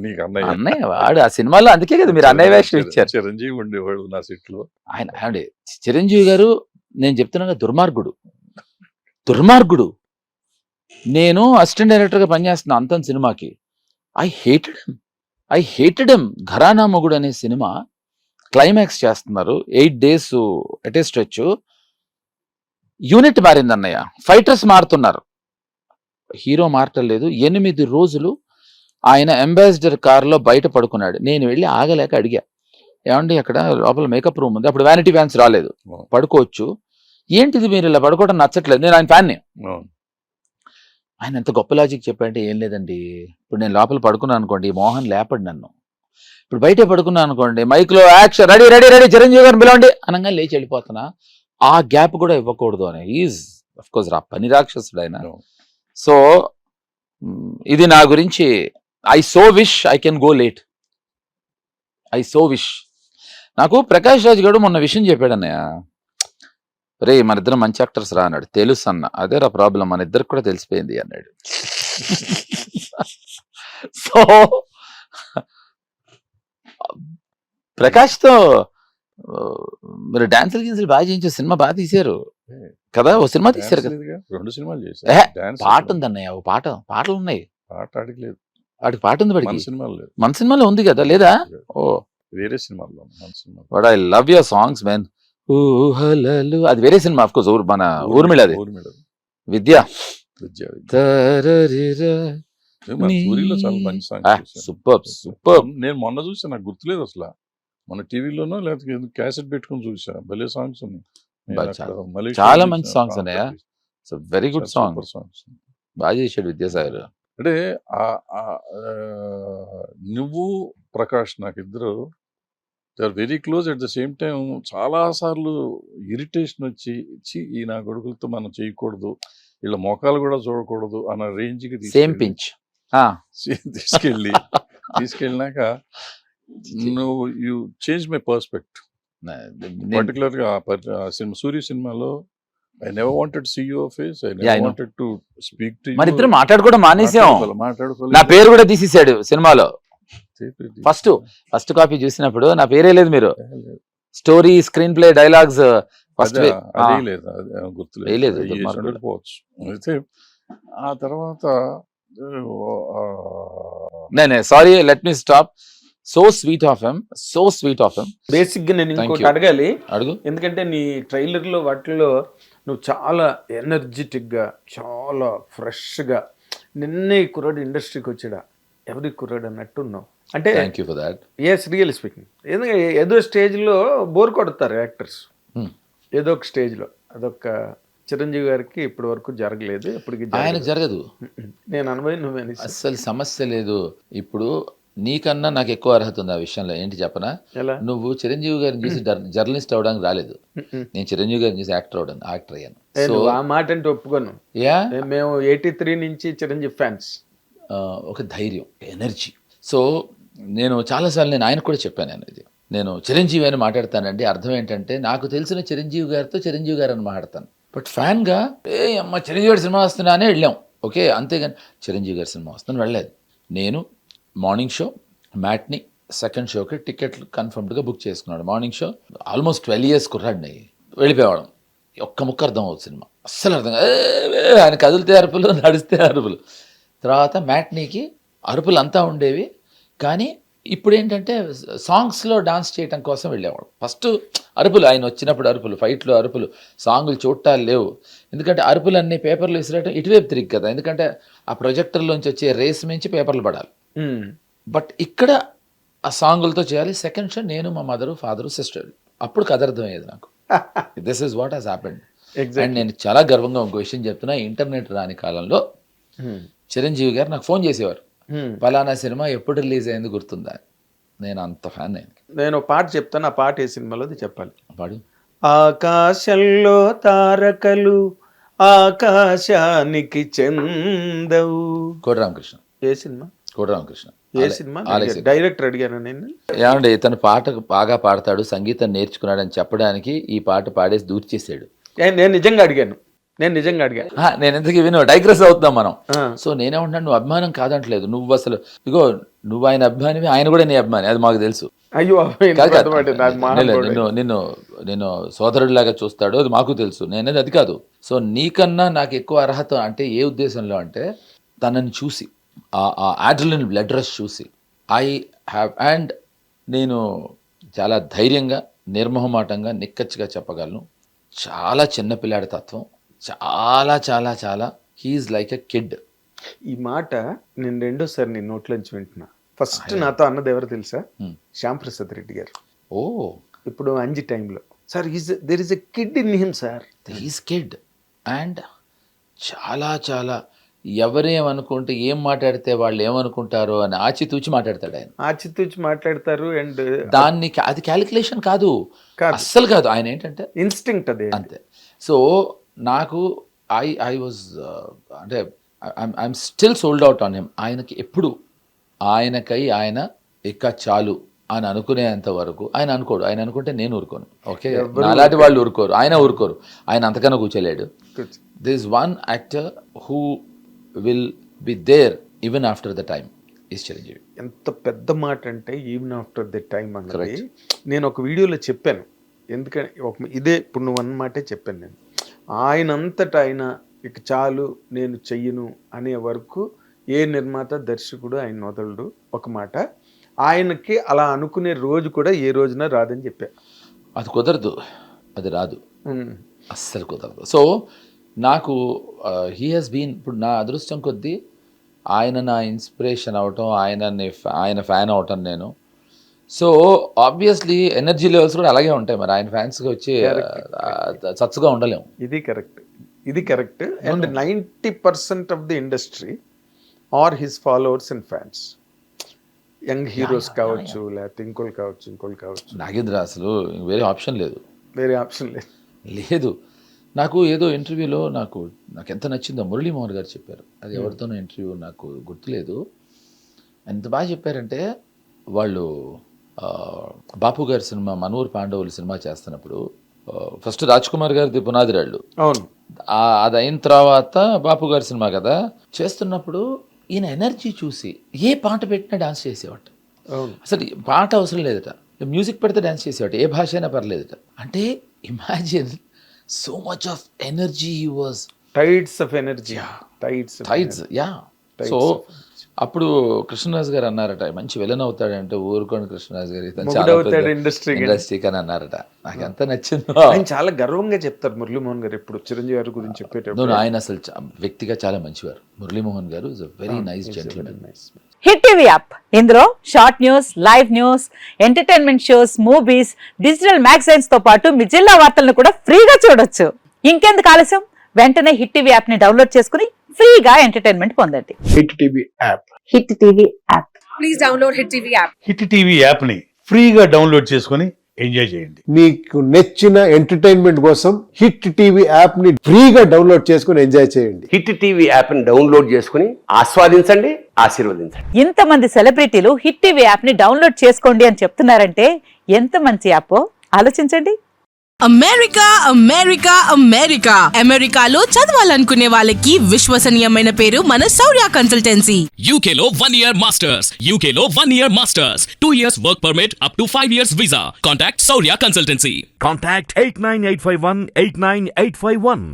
నీకు అన్నయ్య అన్నయ్య వాడు ఆ సినిమాలో అందుకే కదా మీరు అన్నయ్య వేషం ఇచ్చారు. చిరంజీవి ఉండేవాడు నా సెట్ లో. ఆయన ఏమండి చిరంజీవి గారు నేను చెప్తున్నా దుర్మార్గుడు దుర్మార్గుడు. నేను అసిస్టెంట్ డైరెక్టర్ గా పనిచేస్తున్నా అంతం సినిమాకి. I hated him. ఘరానా మొగుడు అనే సినిమా క్లైమాక్స్ చేస్తున్నారు 8 days ఎటే స్ట్రెచ్. యూనిట్ మారింది అన్నయ్య, ఫైటర్స్ మారుతున్నారు, హీరో మారటం లేదు. 8 రోజులు ఆయన అంబాసిడర్ కారులో బయట పడుకున్నాడు. నేను వెళ్ళి ఆగలేక అడిగా, ఏమండి అక్కడ లోపల మేకప్ రూమ్ ఉంది, అప్పుడు వ్యానిటీ వ్యాన్స్ రాలేదు, పడుకోవచ్చు, ఏంటిది మీరు ఇలా పడుకోవడం నచ్చట్లేదు, నేను ఆయన ఫ్యాన్ని. ఆయన ఎంత గొప్ప లాజిక్ చెప్పాడంటే, ఏం లేదండి ఇప్పుడు నేను లోపల పడుకున్నాను అనుకోండి, మోహన్ లేపడు నన్ను, ఇప్పుడు బయటే పడుకున్నాను అనుకోండి, మైక్లో action ready ready ready Chiranjeevi గారిని పిలవండి అనగా లేచి వెళ్ళిపోతున్నా, ఆ గ్యాప్ కూడా ఇవ్వకూడదు అని. ఈజ్ అఫ్ కోర్స్ పని రాక్షసుడు ఆయన. సో ఇది నా గురించి. I so wish I can go late. I so wish. నాకు ప్రకాష్ రాజ్ గారు మొన్న విషయం చెప్పాడు అన్నయ్య, రే మన ఇద్దరం మంచి యాక్టర్స్ రా అన్నాడు. తెలుసు అన్న, అదే రా ప్రాబ్లం, మన ఇద్దరికి కూడా తెలిసిపోయింది అన్నాడు. సో ప్రకాష్తో మీరు డాన్సులు గీన్సులు బాగా చేయించారు, సినిమా బాగా తీశారు కదా, ఓ సినిమా తీశారు కదా. 2 సినిమాలు చేశారు. పాట ఉంది అన్నయ్య, ఓ పాటలు ఉన్నాయి. పాట అడగలేదు, వాడికి పాట ఉంది, వాడికి సినిమాలో మన సినిమాలో ఉంది కదా, లేదా? ఓ వేరే సినిమాలో మన సినిమా. But I love your songs man. ఊహలలు అది వేరే సినిమా ఆఫ్ కోర్స్, మన ఊర్మిళ, అది విద్య. చాలా మంచి సాంగ్, సూపర్. నేను మొన్న చూసా, నాకు గుర్తులేదు అసలు, మన టీవీలోనో లేకపోతే క్యాసెట్ పెట్టుకుని చూసా, భలే సాంగ్స్ ఉన్నాయి, చాలా మంచి సాంగ్స్ ఉన్నాయా, వెరీ గుడ్ సాంగ్, బాగా చేశాడు విద్యాసాగర్. అంటే నువ్వు ప్రకాష్ నాకు ఇద్దరు they are very close. At the same time చాలా సార్లు ఇరిటేషన్ వచ్చి ఈ నా కొడుకులతో మనం చేయకూడదు, వీళ్ళ మోకాలు కూడా చూడకూడదు అన్న రేంజ్కి తీసుకెళ్ళినాక నువ్వు యూ చేంజ్ మై పర్స్పెక్ట్. పర్టికులర్ గా సూర్య సినిమాలో I never wanted to see your face. I never wanted to speak to you. మరి ఇద్దరు మాట్లాడుకోవడం మానేసాం. నా పేరు కూడా తీసేసాడు సినిమాలో. ఫస్ట్ కాపీ చూసినప్పుడు నా పేరే లేదు, మీరు story screen play dialogues first గుర్తులేదు. అయితే ఆ తర్వాత sorry let me stop. So sweet of him, so sweet of him. Basic గా నేను ఇంకోటి అడగాలి, ఎందుకంటే నీ ట్రైలర్ లో వాటిల్లో నువ్వు చాలా ఎనర్జెటిక్ గా, చాలా ఫ్రెష్ గా, నిన్నే కుర్రాడు ఇండస్ట్రీకి వచ్చాడా, ఎవరి కుర్రాడు అన్నట్టు ఉన్నావు. అంటే ఎస్ రియల్ స్పీకింగ్, ఎందుకంటే ఏదో స్టేజ్ లో బోర్ కొడతారు యాక్టర్స్, ఏదో ఒక స్టేజ్ లో. అదొక చిరంజీవి గారికి ఇప్పటి వరకు జరగలేదు, ఇప్పటికి ఆయనకు జరగదు. నేను అనుభవం నువ్వే, అస్సలు సమస్య లేదు. ఇప్పుడు నీకన్నా నాకు ఎక్కువ అర్హత ఉంది ఆ విషయంలో. ఏంటి చెప్పనా, నువ్వు చిరంజీవి గారిని చూసి జర్నలిస్ట్ అవడానికి రాలేదు, నేను చిరంజీవి గారిని చూసి యాక్టర్ అయ్యాను. సో ఆ మాట అంటే ఒప్పుకోను. మేము 83 నుంచి చిరంజీవి ఫ్యాన్స్. ఒక ధైర్యం, ఎనర్జీ. సో నేను చాలాసార్లు నేను ఆయనకు కూడా చెప్పాను, నేను చిరంజీవి అని మాట్లాడతానండి, అర్థం ఏంటంటే నాకు తెలిసిన చిరంజీవి గారితో చిరంజీవి గారు అని మాట్లాడతాను, బట్ ఫ్యాన్గా అమ్మ చిరంజీవి గారి సినిమా వస్తున్నానే వెళ్ళాం, ఓకే, అంతేగాని చిరంజీవి గారి సినిమా వస్తుందని వెళ్ళలేదు. నేను మార్నింగ్ షో, మ్యాట్ని, సెకండ్ షోకి టికెట్లు కన్ఫర్మ్డ్గా బుక్ చేసుకున్నాడు. మార్నింగ్ షో ఆల్మోస్ట్ 12 years కుర్రాడిని, వెళ్ళిపోయాడు, ఒక్క ముక్క అర్థం అవుతుంది సినిమా, అస్సలు అర్థం కాదు. ఆయన కదిలితే అరుపులు, నడిస్తే అరుపులు. తర్వాత మ్యాట్నీకి అరుపులు అంతా ఉండేవి, కానీ ఇప్పుడు ఏంటంటే సాంగ్స్లో డాన్స్ చేయడం కోసం వెళ్ళేవాడు. ఫస్ట్ అరుపులు, ఆయన వచ్చినప్పుడు అరుపులు, ఫైట్లు అరుపులు, సాంగులు చూడటాలు లేవు, ఎందుకంటే అరుపులు అన్నీ పేపర్లు విసిరటం ఇటువైపు తిరిగి కదా, ఎందుకంటే ఆ ప్రొజెక్టర్లోంచి వచ్చే రేస్ మించి పేపర్లు పడాలి. బట్ ఇక్కడ ఆ సాంగులతో చేయాలి. సెకండ్ షో నేను, మా మదరు, ఫాదరు, సిస్టర్, అప్పుడు కథ అర్థమయ్యేది నాకు. This is what has happened. And నేను చాలా గర్వంగా ఇంకో విషయం చెప్తున్నా, ఇంటర్నెట్ రాని కాలంలో చిరంజీవి గారు నాకు ఫోన్ చేసేవారు, పలానా సినిమా ఎప్పుడు రిలీజ్ అయింది గుర్తుందా. నేను అంత ఫ్యాన్. నేను పాట చెప్తాను, ఆ పాట ఏ సినిమాలో చెప్పాలి. పాడు. ఆకాశంలో తారకలు ఆకాశానికి చెందవు. కోటి రామకృష్ణ. ఏ సినిమా? కోటి రామకృష్ణ. ఏ సినిమా? డైరెక్టర్ అడిగాను నేను. ఏమండి ఇతను పాట బాగా పాడతాడు, సంగీతం నేర్చుకున్నాడని చెప్పడానికి ఈ పాట పాడేసి దూర్చేసాడు. నేను నిజంగా అడిగాను, నేను నిజంగా అడిగా. నేను ఎందుకు విను డైగ్రెస్ అవుతున్నాం మనం. ఆ, సో నేనేమంటున్నాను, నువ్వు అభిమానం కాదంటలేదు, నువ్వు అసలు ఇగో నువ్వు ఆయన అభిమానివి, ఆయన కూడా నీ అభిమాని, అది మాకు తెలుసు. అయ్యో ఇంత కాదు పెద్ద కాదు. మాట, నాకు లేదు, మహానుభావుడు. నిన్ను సోదరుడిలాగా చూస్తాడు, అది మాకు తెలుసు. నేనేది అది కాదు. సో నీకన్నా నాకు ఎక్కువ అర్హత అంటే ఏ ఉద్దేశంలో అంటే, తనని చూసి ఆ ఆడ్రిలిన్ బ్లడ్ రష్ చూసి ఐ హ్యావ్, అండ్ నేను చాలా ధైర్యంగా నిర్మోహమాటంగా నిక్కచ్చిగా చెప్పగలను, చాలా చిన్న పిల్లాడి తత్వం, చాలా చాలా చాలా హీఈస్ లైక్ ఎ కిడ్. ఈ మాట నేను రెండోసారి నీ నోట్లోంచి వింటున్నా. ఫస్ట్ నాతో అన్నది ఎవరు తెలుసా? శ్యామ్ ప్రసాద్ రెడ్డి గారు. ఓ, ఇప్పుడు అంజి టైంలో, sir there is a kid in him sir. He's kid. And చాలా చాలా ఎవరేమనుకుంటే ఏం మాట్లాడితే వాళ్ళు ఏమనుకుంటారో అని ఆచితూచి మాట్లాడతాడు ఆయన. ఆచితూచి మాట్లాడతారు. అండ్ దాన్ని అది క్యాలిక్యులేషన్ కాదు, కాదు. అస్సలు కాదు. ఆయన ఏంటంటే ఇన్స్టింక్ట్ అదే. అంతే. సో నాకు ఐ వాజ్ అంటే I'm still sold out on him. ఆయనకి ఎప్పుడు ఆయనకై ఆయన ఇక చాలు అని అనుకునేంత వరకు ఆయన అనుకోడు. ఆయన అనుకుంటే నేను ఊరుకోను. ఓకే, అలాంటి వాళ్ళు ఊరుకోరు, ఆయన ఊరుకోరు. ఆయన అంతకన్నా కూర్చోలేడు. This one actor who will be there even after the time is Chiranjeevi. ఎంత పెద్ద మాట అంటే ఈవెన్ ఆఫ్టర్ ది టైం అన్నది నేను ఒక వీడియోలో చెప్పాను. ఎందుకంటే ఇదే ఇప్పుడు నువ్వు అన్నమాటే చెప్పాను నేను. ఆయనంతటా ఆయన ఇక చాలు నేను చెయ్యను అనే వరకు ఏ నిర్మాత దర్శకుడు ఆయన వదలడు. ఒక మాట, ఆయనకి అలా అనుకునే రోజు కూడా ఏ రోజున రాదని చెప్పా. అది కుదరదు, అది రాదు, అస్సలు కుదరదు. సో నాకు హీ హాస్ బీన్, ఇప్పుడు నా అదృష్టం కొద్దీ ఆయన నా ఇన్స్పిరేషన్ అవటం, ఆయన ఫ్యాన్ అవటం నేను. సో ఆబ్వియస్లీ ఎనర్జీ లెవెల్స్ కూడా అలాగే ఉంటాయి. మరి ఆయన ఫ్యాన్స్గా వచ్చి చచ్చుగా ఉండలేము. ఇది correct. And 90% of the industry are his followers and fans. Young heroes కావచ్చు, లేకపోతే ఇంకోళ్ళు కావచ్చు. నాగేంద్ర అసలు వేరే ఆప్షన్ లేదు. లేదు. నాకు ఏదో ఇంటర్వ్యూలో నాకు ఎంత నచ్చిందో మురళీమోహన్ గారు చెప్పారు. అది ఎవరితోనో ఇంటర్వ్యూ, నాకు గుర్తులేదు. ఎంత బాగా చెప్పారంటే, వాళ్ళు బాపు గారి సినిమా మనూరు పాండవులు సినిమా చేస్తున్నప్పుడు ఫస్ట్ రాజ్ కుమార్ గారిది పునాది రాళ్ళు, అవును, అది అయిన తర్వాత బాపు గారి సినిమా కదా చేస్తున్నప్పుడు ఈయన ఎనర్జీ చూసి ఏ పాట పెట్టినా డాన్స్ చేసేవాట. అసలు పాట అవసరం లేదట, మ్యూజిక్ పెడితే డాన్స్ చేసేవాట, ఏ భాష అయినా పర్లేదట. అంటే imagine so much of energy he was, tides of energy, tides. Yeah. So అప్పుడు కృష్ణరాజు గారు అన్నారట, మంచి విలన్ అవుతాడంటే ఊరుకోండి కృష్ణరాజు గారు ఇండస్ట్రీకి అని అన్నారట. నాకు ఎంత నచ్చిందో. ఆయన చాలా గర్వంగా చెప్తారు మురళీమోహన్ గారు ఎప్పుడు చిరంజీవి గారి గురించి చెప్పేటప్పుడు. ఆయన అసలు వ్యక్తిగా చాలా మంచివారు. Murali Mohan garu is a very nice gentleman. Hit TV app, ఇందులో short news, live news, entertainment shows, movies, digital magazines తో పాటు మీ జిల్లా వార్తలను కూడా ఫ్రీగా చూడొచ్చు. ఇంకెందుకు ఆలస్యం, వెంటనే హిట్ టీవీ యాప్ ని డౌన్లోడ్ చేసుకుని ఫ్రీగా ఎంటర్టైన్మెంట్ పొందండి. Hit TV app, hit TV app, please download hit TV app. Hit TV app ని ఫ్రీగా డౌన్లోడ్ చేసుకొని ఎంజాయ్ చేయండి. మీకు నచ్చిన ఎంటర్టైన్మెంట్ కోసం హిట్ టీవీ యాప్ ని ఫ్రీగా డౌన్లోడ్ చేసుకొని ఎంజాయ్ చేయండి. హిట్ టీవీ యాప్ ని డౌన్లోడ్ చేసుకుని ఆస్వాదించండి, ఆశీర్వదించండి. ఇంతమంది సెలబ్రిటీలు హిట్ టీవీ యాప్ ని డౌన్లోడ్ చేసుకోండి అని చెప్తున్నారంటే ఎంత మంచి యాప్ ఆలోచించండి. అమెరికాలో చదవాలనుకునే వాళ్ళకి విశ్వసనీయమైన పేరు మన శౌర్య కన్సల్టెన్సీ. UK లో 1 year masters, UK లో 1 year masters, 2 years work permit up to 5 years visa. Contact Saurya Consultancy. Contact 89851 89851.